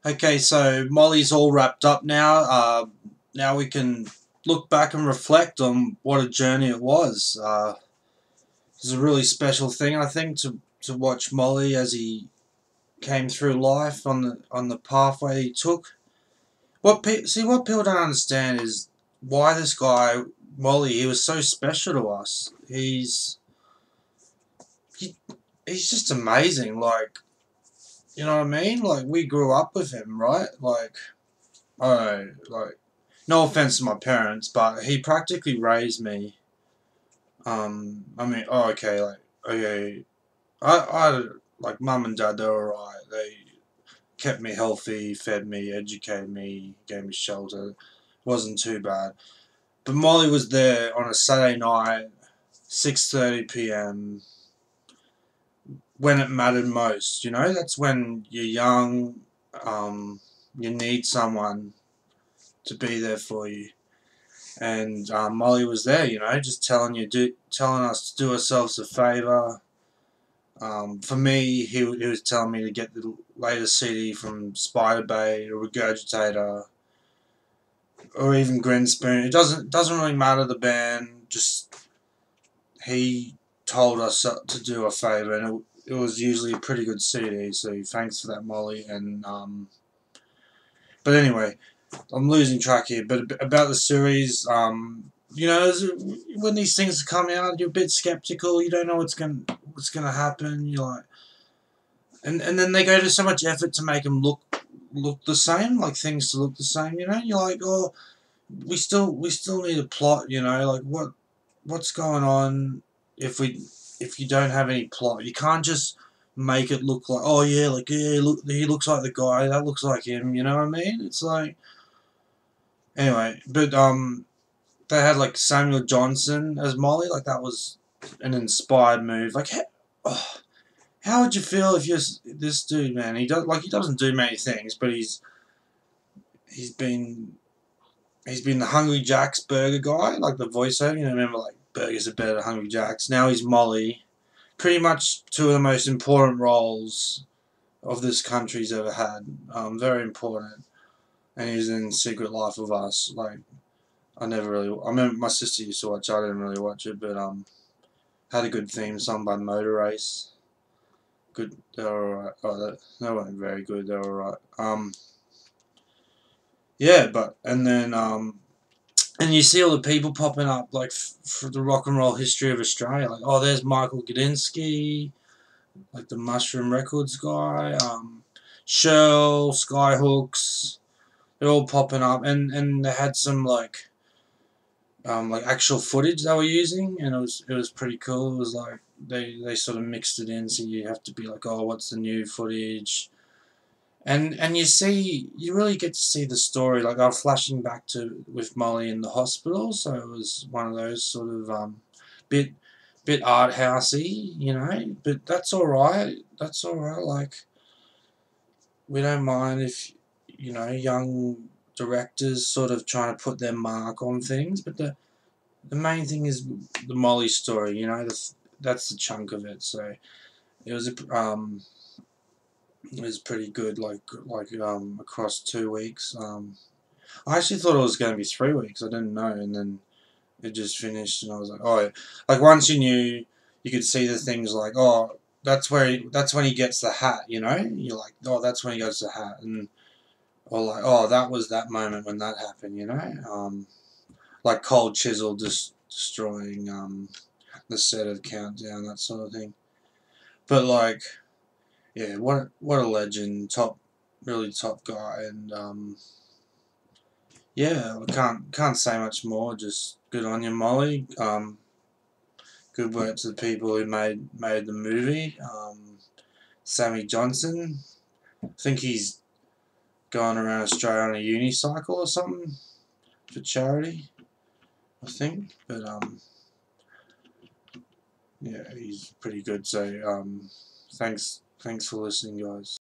Okay, so Molly's all wrapped up now. Now we can look back and reflect on what a journey it was. It's a really special thing, I think, to watch Molly as he came through life on the pathway he took. What people don't understand is why this guy Molly, he was so special to us. He, he's just amazing. Like, you know what I mean? Like, we grew up with him, right? Like, oh, like, no offense to my parents, but he practically raised me. I mean, oh, okay, like, okay, I like mum and dad. They were alright. They kept me healthy, fed me, educated me, gave me shelter. It wasn't too bad. But Molly was there on a Saturday night, 6:30 p.m. when it mattered most. You know, that's when you're young. You need someone to be there for you. And Molly was there, you know, just telling us to do ourselves a favour. For me, he was telling me to get the latest CD from Spider Bay, or Regurgitator, or even Grinspoon. It doesn't really matter the band. Just he told us to do a favour, and it was usually a pretty good CD. So thanks for that, Molly. And but anyway, I'm losing track here, but about the series, you know, when these things come out, you're a bit skeptical. You don't know what's gonna happen. You're like, and then they go to so much effort to make them look the same, like things to look the same. You know, you're like, oh, we still need a plot. You know, like what's going on if you don't have any plot? You can't just make it look like, oh yeah, like yeah, look, he looks like the guy that looks like him. You know what I mean? It's like, anyway, but they had like Samuel Johnson as Molly. Like that was an inspired move. Like, how would you feel if you're this dude, man? He doesn't do many things, but he's been he's been the Hungry Jack's burger guy, like the voiceover. You know, remember like burgers are better at Hungry Jack's. Now he's Molly. Pretty much two of the most important roles of this country's ever had. Very important, and he's in Secret Life of Us. Like I never really. I remember my sister used to watch. I didn't really watch it, but had a good theme song by Motor Race. Good, they were alright. Oh, they weren't very good. They were alright. Yeah, but and you see all the people popping up like for the rock and roll history of Australia. Like, oh, there's Michael Gudinski, like the Mushroom Records guy. Shirl, Skyhooks. They're all popping up, and they had some like actual footage they were using, and it was pretty cool. It was like they sort of mixed it in, so you have to be like, oh, what's the new footage? And you really get to see the story. Like I was flashing back to with Molly in the hospital, so it was one of those sort of bit bit art housey, you know. But that's all right. That's all right. Like we don't mind if young directors sort of trying to put their mark on things, but the main thing is the Molly story. You know, that's the chunk of it. So it was it was pretty good. Like across 2 weeks. I actually thought it was going to be 3 weeks. I didn't know, and then it just finished, and I was like, oh, like once you knew, you could see the things like, oh, that's when he gets the hat. You know, you're like, oh, that's when he gets the hat, and or like, oh, that was that moment when that happened. You know, like Cold Chisel just destroying the set of Countdown, that sort of thing. But like, yeah, what a legend, really top guy, and yeah, I can't say much more. Just good on you, Molly. Good work to the people who made the movie. Sammy Johnson, I think he's going around Australia on a unicycle or something for charity. I think, but yeah, he's pretty good. So thanks for listening, guys.